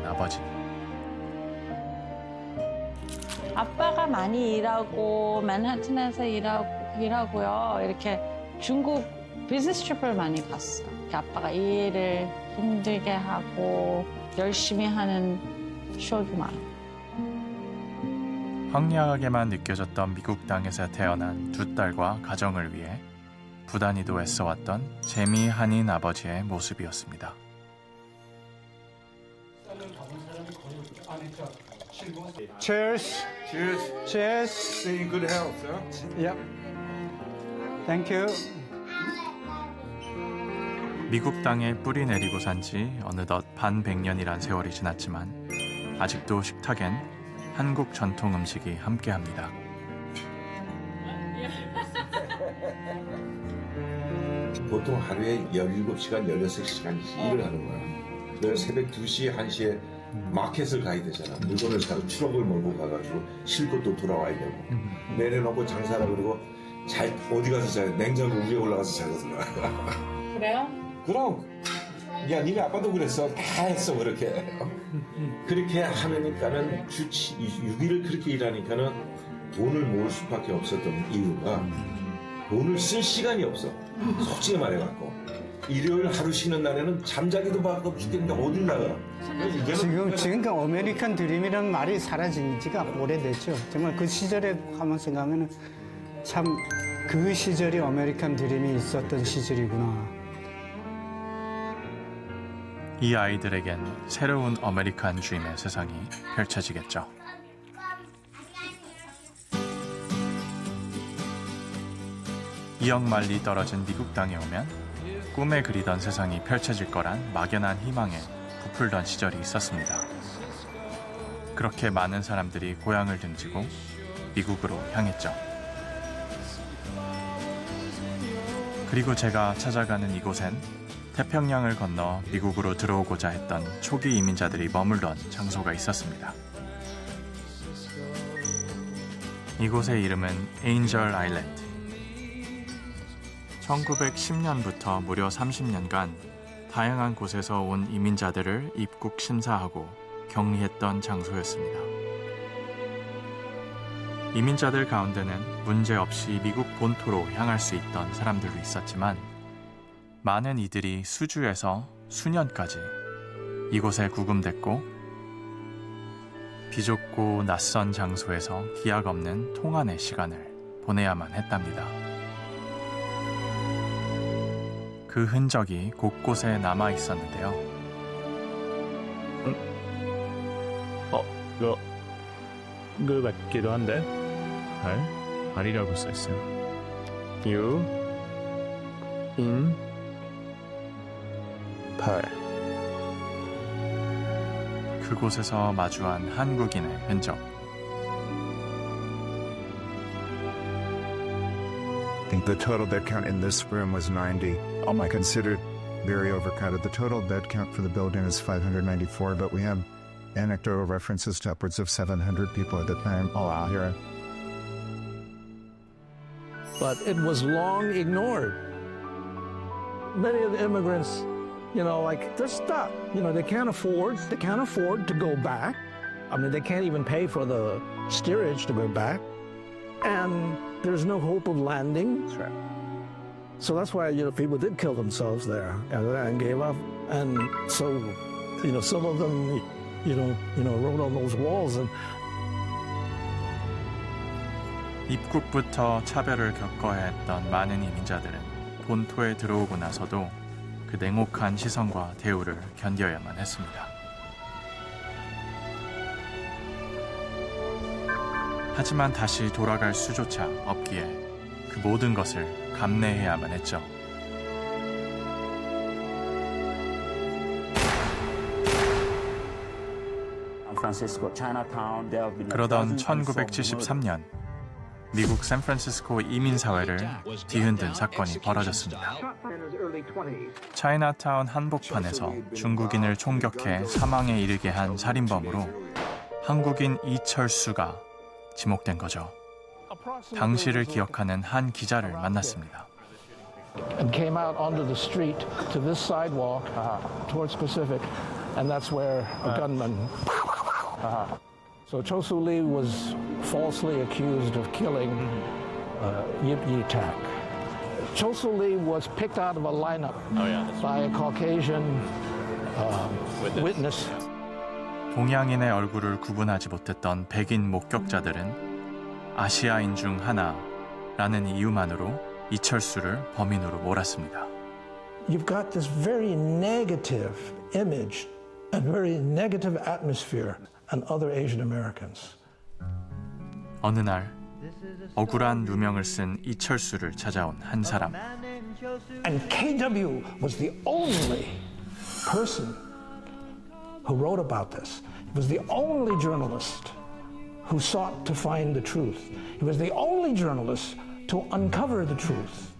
아버지. 아빠가 많이 일하고 맨하튼에서 일하고요. 이렇게 중국 비즈니스 트립을 많이 갔어. 아빠가 일을 힘들게 하고 열심히 하는 쇼도 많고. 황량하게만 느껴졌던 미국 땅에서 태어난 두 딸과 가정을 위해 부단히도 애써왔던 재미 한인 아버지의 모습이었습니다. Cheers. Cheers. Cheers. Stay in good health, huh? Yep. Thank you. 미국 땅에 뿌리 내리고 산 지 어느덧 반백년이란 세월이 지났지만 아직도 식탁엔 한국 전통 음식이 함께합니다. 보통 하루에 17시간, 16시간씩 일을 하는 거야. 그래서 새벽 2시, 1시에 마켓을 가야 되잖아. 물건을 사러 트럭을 몰고 가가지고 싣고 또 돌아와야 되고. 내려놓고 장사라 그러고 어디 가서 자요? 냉장고 위에 올라가서 자거든요. 그래요? 그럼 야 니네 아빠도 그랬어. 다 했어 그렇게. 그렇게 하니까는 주 6일을 그렇게 일하니까는 돈을 모을 수밖에 없었던 이유가 돈을 쓸 시간이 없어. 솔직히 말해갖고 일요일 하루 쉬는 날에는 잠자기도 바빠 죽겠는데 어딜 나가. 지금 아메리칸 드림이라는 말이 사라진 지가 오래됐죠. 정말 그 시절에 한번 생각하면 참 그 시절이 아메리칸 드림이 있었던 시절이구나. 이 아이들에겐 새로운 아메리칸 드림의 세상이 펼쳐지겠죠. 이억만리 떨어진 미국 땅에 오면 꿈에 그리던 세상이 펼쳐질 거란 막연한 희망에 부풀던 시절이 있었습니다. 그렇게 많은 사람들이 고향을 등지고 미국으로 향했죠. 그리고 제가 찾아가는 이곳엔 태평양을 건너 미국으로 들어오고자 했던 초기 이민자들이 머물던 장소가 있었습니다. 이곳의 이름은 에인절 아일랜드. 1910년부터 무려 30년간 다양한 곳에서 온 이민자들을 입국 심사하고 격리했던 장소였습니다. 이민자들 가운데는 문제없이 미국 본토로 향할 수 있던 사람들도 있었지만 많은 이들이 수주에서 수년까지 이곳에 구금됐고 비좁고 낯선 장소에서 기약 없는 통한의 시간을 보내야만 했답니다. 그 흔적이 곳곳에 남아 있었는데요. 그 같기도 한데. 발이라고 써있어요. 유, 인, 발. 그곳에서 마주한 한국인의 흔적. I think the total bed count in this room was 90. Considered very overcrowded. The total bed count for the building is 594, but we have anecdotal references to upwards of 700 people at the time all out here. But it was long ignored. Many of the immigrants, they're stuck. They can't afford to go back. I mean, they can't even pay for the steerage to go back. And there's no hope of landing. That's right. So that's why, people did kill themselves there and gave up. And so, some of them, wrote on those walls. And 입국부터 차별을 겪어야 했던 많은 이민자들은 본토에 들어오고 나서도 그 냉혹한 시선과 대우를 견뎌야만 했습니다. 하지만 다시 돌아갈 수조차 없기에 그 모든 것을 감내해야만 했죠. 그러던 1973년 미국 샌프란시스코 이민사회를 뒤흔든 사건이 벌어졌습니다. 차이나타운 한복판에서 중국인을 총격해 사망에 이르게 한 살인범으로 한국인 이철수가 지목된 거죠. 당시를 기억하는 한 기자를 만났습니다. and came out onto the street to this sidewalk towards Pacific and that's where a gunman. So Cho Soo Lee was falsely accused of killing Yip Yi Tak. Cho Soo Lee was picked out of a lineup by a Caucasian witness. 동양인의 얼굴을 구분하지 못했던 백인 목격자들은 아시아인 중 하나라는 이유만으로 이철수를 범인으로 몰았습니다. You've got this very negative image and very negative atmosphere on other Asian Americans. 어느 날 억울한 누명을 쓴 이철수를 찾아온 한 사람. And KW was the only person who wrote about this. He was the only journalist who sought to find the truth. He was the only journalist to uncover the truth.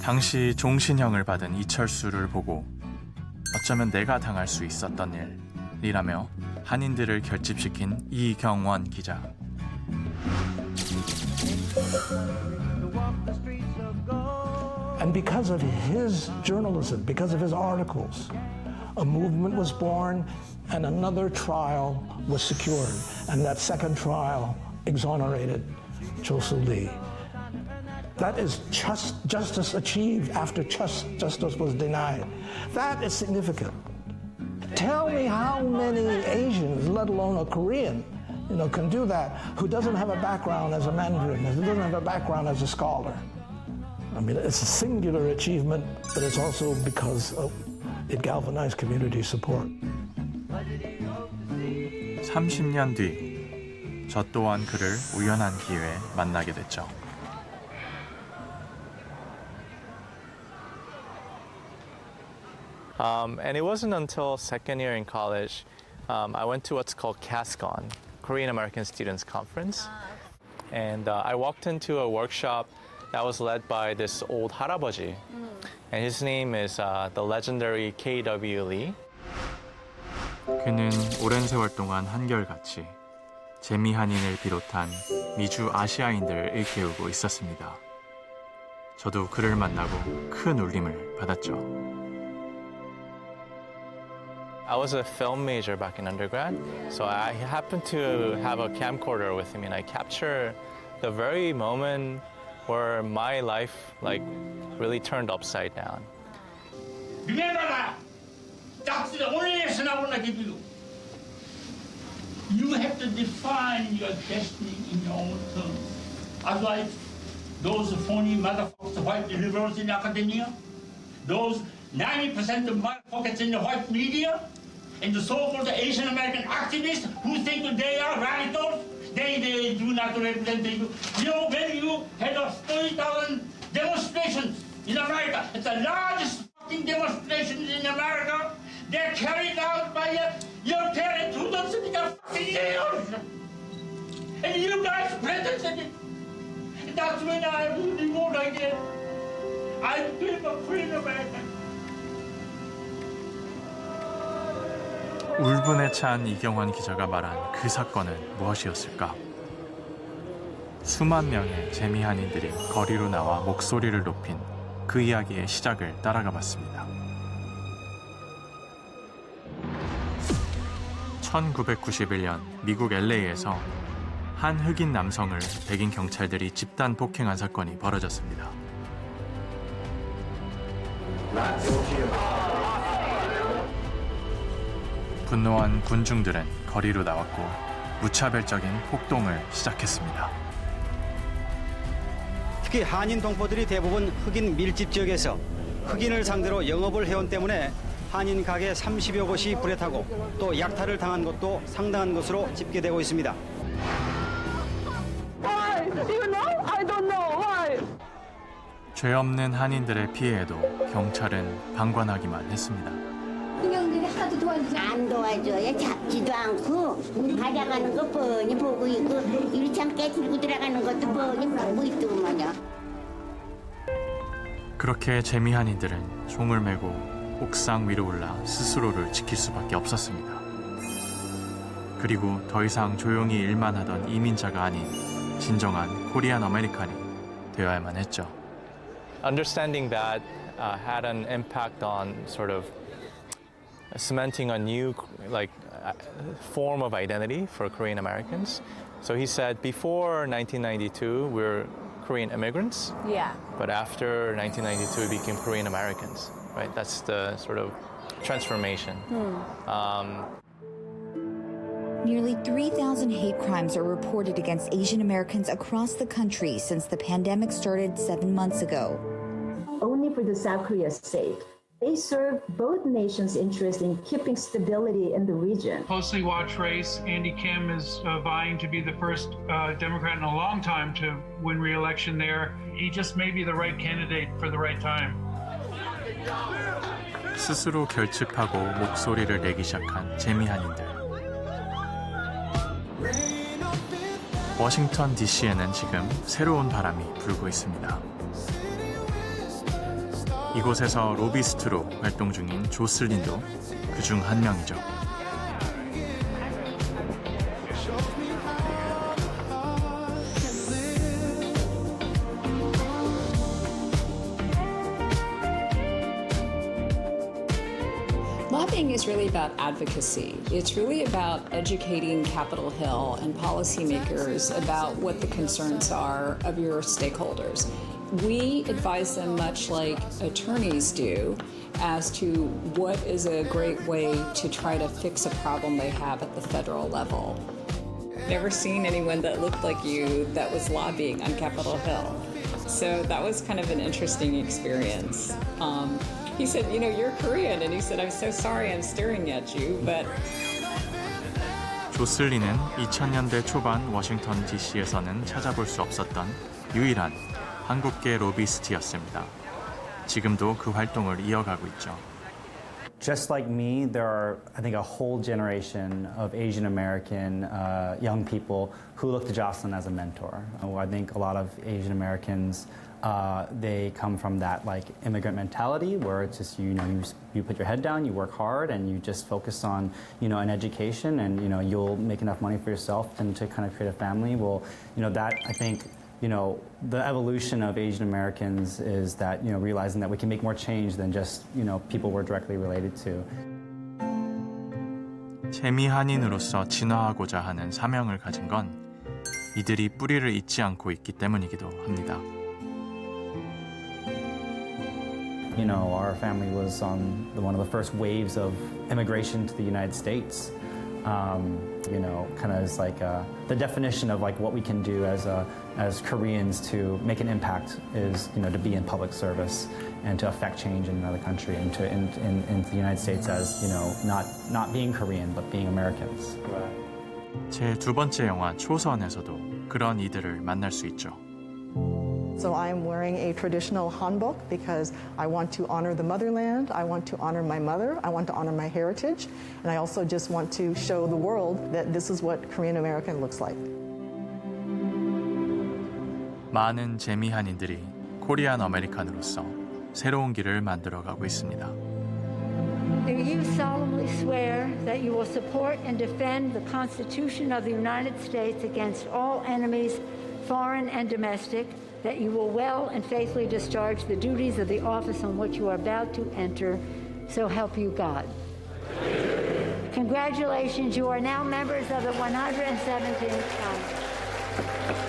당시 종신형을 받은 이철수를 보고 어쩌면 내가 당할 수 있었던 일이라며 한인들을 결집시킨 이경원 기자. And because of his journalism, because of his articles, a movement was born and another trial was secured. And that second trial exonerated Cho Soo Lee. That is justice achieved after justice was denied. That is significant. Tell me how many Asians, let alone a Korean, can do that, who doesn't have a background as a Mandarin, who doesn't have a background as a scholar. I mean, it's a singular achievement, but it's also because it galvanized community support. 30년 뒤, 저 또한 그를 우연한 기회에 만나게 됐죠. And it wasn't until second year in college, I went to what's called KASCON, Korean American Students Conference. And I walked into a workshop that was led by this old 할아버지. And his name is the legendary K.W. Lee. 그는 오랜 세월 동안 한결같이 재미 한인을 비롯한 미주 아시아인들을 일깨우고 있었습니다. 저도 그를 만나고 큰 울림을 받았죠. I was a film major back in undergrad, so I happened to have a camcorder with me, and I captured the very moment where my life really turned upside down. Remember, that's the only lesson I want to give you. You have to define your destiny in your own terms. Otherwise, those phony motherfuckers, white liberals in academia, those 90% of motherfuckers in the white media, and the so-called Asian American activists who think they are radicals, they do not represent you. When you had 30,000 demonstrations in America, it's the largest fucking demonstrations in America. They're carried out by your parents who don't speak a fucking English. And you guys presented it. That's when I really vote again. I became a Korean American. 울분에 찬 이경원 기자가 말한 그 사건은 무엇이었을까? 수만 명의 재미 한인들이 거리로 나와 목소리를 높인 그 이야기의 시작을 따라가 봤습니다. 1991년 미국 LA에서 한 흑인 남성을 백인 경찰들이 집단 폭행한 사건이 벌어졌습니다. 분노한 군중들은 거리로 나왔고 무차별적인 폭동을 시작했습니다. 특히 한인 동포들이 대부분 흑인 밀집 지역에서 흑인을 상대로 영업을 해온 때문에 한인 가게 30여 곳이 불에 타고 또 약탈을 당한 것도 상당한 것으로 집계되고 있습니다. Why? You know? I don't know. Why? 죄 없는 한인들의 피해에도 경찰은 방관하기만 했습니다. 그냥 하나도 도와주지 안 도와줘요. 잡지도 않고 가져가는 거 뻔히 보고 있고 유리창 깨뜨리고 들어가는 것도 뻔히 보고 있더구먼요. 그렇게 재미 한인들은 총을 메고 옥상 위로 올라 스스로를 지킬 수밖에 없었습니다. 그리고 더 이상 조용히 일만 하던 이민자가 아닌 진정한 코리안 아메리칸이 되어야만 했죠. Understanding that had an impact on sort of cementing a new form of identity for Korean Americans. So he said before 1992 we're Korean immigrants, Yeah. but after 1992 we became Korean Americans, right? That's the sort of transformation. Nearly 3,000 hate crimes are reported against Asian Americans across the country since the pandemic started 7 months ago. Only for the South Korea's sake. They serve both nations' interest in keeping stability in the region. Closely watch race. Andy Kim is vying to be the first Democrat in a long time to win re-election there. He just may be the right candidate for the right time. 스스로 결집하고 목소리를 내기 시작한 재미한인들. 워싱턴 DC에는 지금 새로운 바람이 불고 있습니다. 이곳에서 로비스트로 활동 중인 조슬린도 그중 한 명이죠. Lobbying is really about advocacy. It's really about educating Capitol Hill and policymakers about what the concerns are of your stakeholders. We advise them much like attorneys do as to what is a great way to try to fix a problem they have at the federal level. Never seen anyone that looked like you that was lobbying on Capitol Hill. So that was kind of an interesting experience. He said, you know, you're Korean. And he said, I'm so sorry I'm staring at you, but... 조슬린은 2000년대 초반 워싱턴 DC에서는 찾아볼 수 없었던 유일한 한국계 로비스트였습니다. 지금도 그 활동을 이어가고 있죠. Just like me, there are, I think, a whole generation of Asian American young people who look to Jocelyn as a mentor. I think a lot of Asian Americans, they come from that like immigrant mentality where it's just, you know, you put your head down, you work hard, and you just focus on, you know, an education, and, you know, you'll make enough money for yourself and to kind of create a family. Well, you know, that, I think, you know, the evolution of Asian Americans is that, you know, realizing that we can make more change than just, you know, people we're directly related to. 재미한인으로서 진화하고자 하는 사명을 가진 건 이들이 뿌리를 잇지 않고 있기 때문이기도 합니다. You know, our family was on one of the first waves of immigration to the United States. You know, kind of as like the definition of like what we can do as Koreans to make an impact is, you know, to be in public service and to affect change in another country, and to in the United States as, you know, not being Korean but being Americans. 제 두 번째 영화 초선에서도 그런 이들을 만날 수 있죠. So I am wearing a traditional hanbok because I want to honor the motherland, I want to honor my mother, I want to honor my heritage, and I also just want to show the world that this is what Korean American looks like. 많은 재미한인들이 코리안 아메리칸으로서 새로운 길을 만들어가고 있습니다. Do you solemnly swear that you will support and defend the Constitution of the United States against all enemies, foreign and domestic, that you will well and faithfully discharge the duties of the office on which you are about to enter, so help you God? Congratulations, you are now members of the 117th Congress.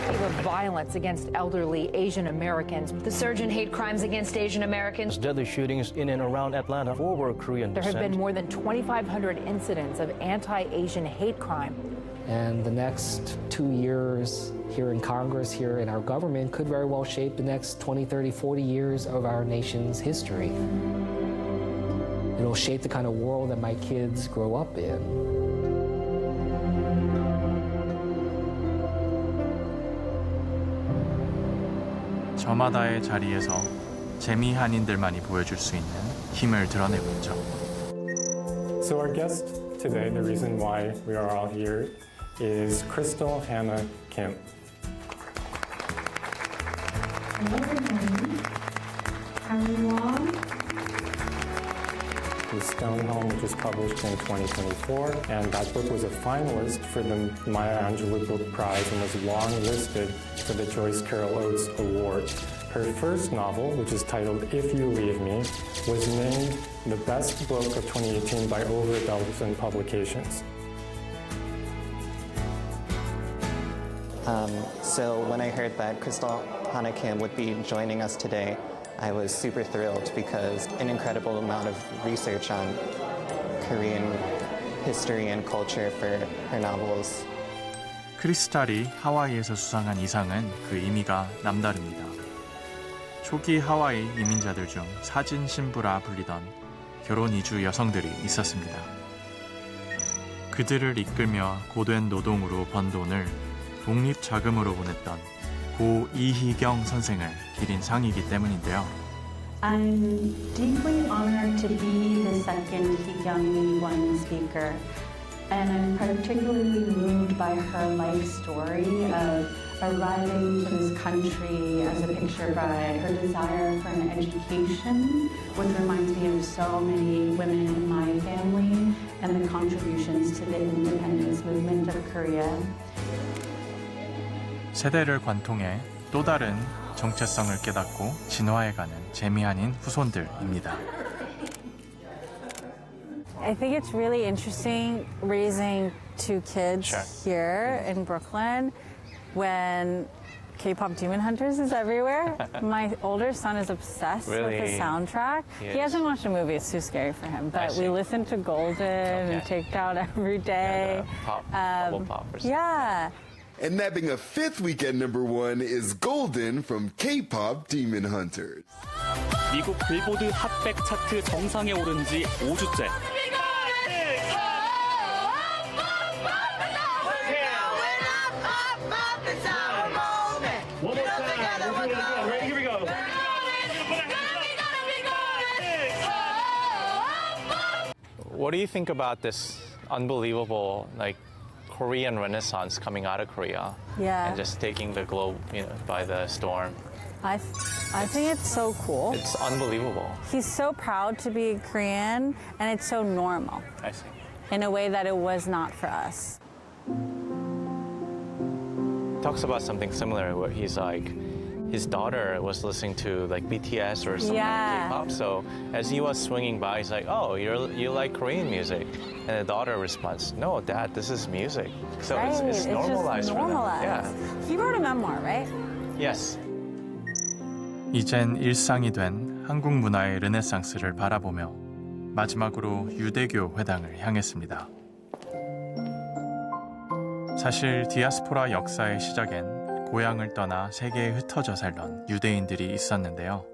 Of violence against elderly Asian Americans. The surge in hate crimes against Asian Americans. Deadly shootings in and around Atlanta for Korean There descent. have been more than 2,500 incidents of anti-Asian hate crime. And the next 2 years here in Congress, here in our government, could very well shape the next 20, 30, 40 years of our nation's history. It'll shape the kind of world that my kids grow up in. 저마다의 자리에서 재미한인들만이 보여줄 수 있는 힘을 드러내고 있죠. So our guest today, the reason why we are all here, is Crystal Hannah Kim. The Stone Home, which was published in 2024, and that book was a finalist for the Maya Angelou Book Prize and was long listed for the Joyce Carol Oates Award. Her first novel, which is titled If You Leave Me, was named the best book of 2018 by over a dozen publications. So when I heard that Crystal Hana Kim would be joining us today, I was super thrilled because an incredible amount of research on Korean history and culture for her novels. 크리스탈이 하와이에서 수상한 이상은 그 의미가 남다릅니다. 초기 하와이 이민자들 중 사진 신부라 불리던 결혼 이주 여성들이 있었습니다. 그들을 이끌며 고된 노동으로 번 돈을 독립 자금으로 보냈던 고 이희경 선생을 기린 상이기 때문인데요. I'm deeply honored to be the second Hikyung Won speaker, and I'm particularly moved by her life story of arriving to this country as a picture bride, her desire for an education, which reminds me of so many women in my family, and the contributions to the independence movement of Korea. 세대를 관통해 또 다른 정체성을 깨닫고 진화해가는 재미아닌 후손들입니다. I think it's really interesting raising two kids here in Brooklyn when K-pop Demon Hunters is everywhere. My older son is obsessed with the soundtrack. He hasn't watched a movie, it's too scary for him. But we listen to Golden and Take Down every day. Bubble Pop or something. Yeah. And nabbing a fifth weekend #1 is Golden from K-pop Demon Hunters. 미국 빌보드 핫백 차트 정상에 오른 지 5주째. What do you think about this unbelievable, like, Korean Renaissance coming out of Korea? Yeah. And just taking the globe, by the storm. I think it's so cool. It's unbelievable. He's so proud to be Korean, and it's so normal. I see. In a way that it was not for us. Talks about something similar where he's like, his daughter was listening to like BTS or something like K-pop. So as he was swinging by, he's like, "Oh, you like Korean music?" And the daughter responds, "No, Dad, this is music." So right. it's normalized just for them. normalized. Yeah. He wrote a memoir, right? Yes. 이젠 일상이 된 한국 문화의 르네상스를 바라보며 마지막으로 유대교 회당을 향했습니다. 사실 디아스포라 역사의 시작엔 고향을 떠나 세계에 흩어져 살던 유대인들이 있었는데요.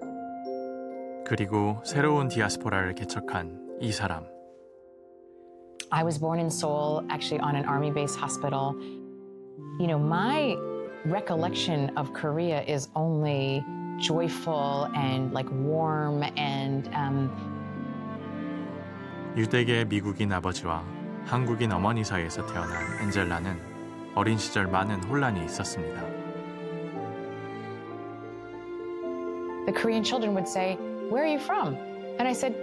그리고 새로운 디아스포라를 개척한 이 사람. I was born in Seoul, actually on an army-based hospital. You know, my recollection of Korea is only joyful and like warm and 유대계 미국인 아버지와 한국인 어머니 사이에서 태어난 엔젤라는 어린 시절 많은 혼란이 있었습니다. the Korean children would say, "Where are you from?" And I said,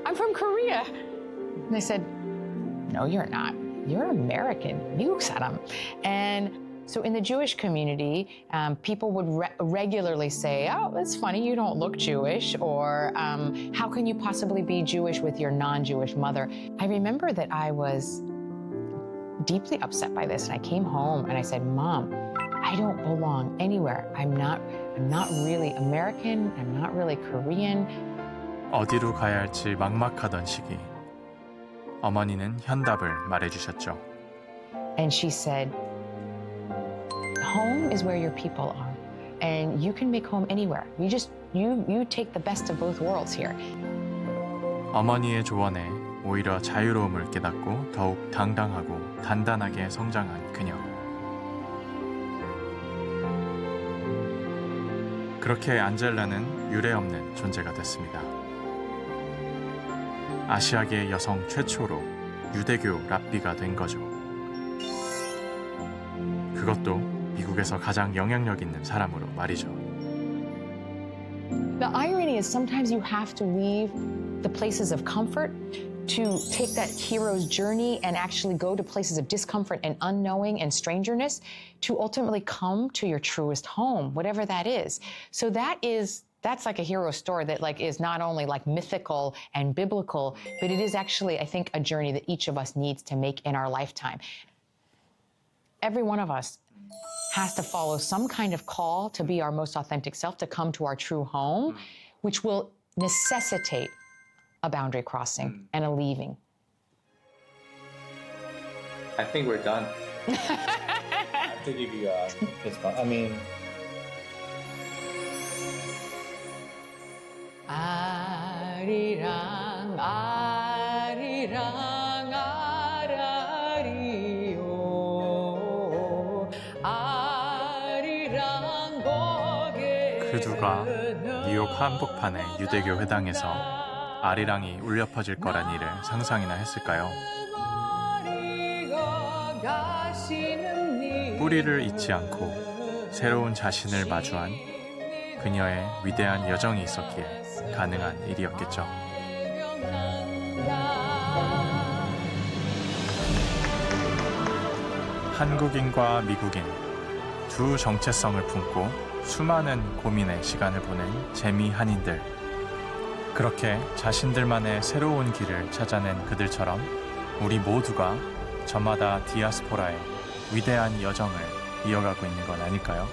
"I'm from Korea." And they said, "No, you're not. You're American. 미국 사람." And so in the Jewish community, people would regularly say, "Oh, it's funny, you don't look Jewish," or "How can you possibly be Jewish with your non-Jewish mother?" I remember that I was deeply upset by this, and I came home and I said, "Mom, I don't belong anywhere. I'm not really American. I'm not really Korean." 어디로 가야 할지 막막하던 시기. 어머니는 현답을 말해주셨죠. And she said, "Home is where your people are, and you can make home anywhere. You take the best of both worlds here." 어머니의 조언에 오히려 자유로움을 깨닫고 더욱 당당하고 단단하게 성장한 그녀. 그렇게 안젤라는 유례없는 존재가 됐습니다. 아시아계 여성 최초로 유대교 랍비가 된 거죠. 그것도 미국에서 가장 영향력 있는 사람으로 말이죠. The irony is sometimes you have to leave the places of comfort to take that hero's journey and actually go to places of discomfort and unknowing and strangeness to ultimately come to your truest home, whatever that is. So that's like a hero story that like is not only like mythical and biblical, but it is actually, I think, a journey that each of us needs to make in our lifetime. Every one of us has to follow some kind of call to be our most authentic self, to come to our true home, which will necessitate a boundary crossing and a leaving. I think we're done. I think you fist bump. I mean, 아리랑 아리랑 아라리요 아리랑 고개 그 누가 뉴욕 한복판의 유대교 회당에서 아리랑이 울려 퍼질 거란 일을 상상이나 했을까요? 뿌리를 잊지 않고 새로운 자신을 마주한 그녀의 위대한 여정이 있었기에 가능한 일이었겠죠. 한국인과 미국인 두 정체성을 품고 수많은 고민의 시간을 보낸 재미 한인들. 그렇게 자신들만의 새로운 길을 찾아낸 그들처럼 우리 모두가 저마다 디아스포라의 위대한 여정을 이어가고 있는 건 아닐까요?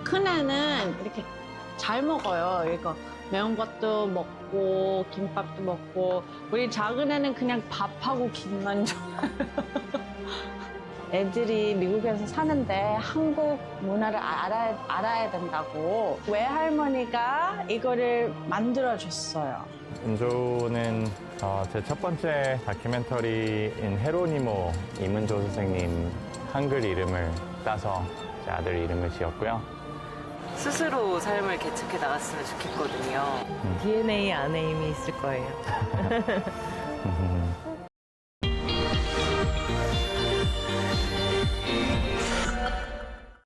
큰애는 이렇게 잘 먹어요. 그러니까 매운 것도 먹고 김밥도 먹고, 우리 작은 애는 그냥 밥하고 김만 좋아해요. 애들이 미국에서 사는데 한국 문화를 알아야 된다고 외할머니가 이거를 만들어줬어요. 은조는 제 첫 번째 다큐멘터리인 헤로니모 이문조 선생님 한글 이름을 따서 제 아들 이름을 지었고요. 스스로 삶을 개척해 나갔으면 좋겠거든요. DNA 안에 이미 있을 거예요.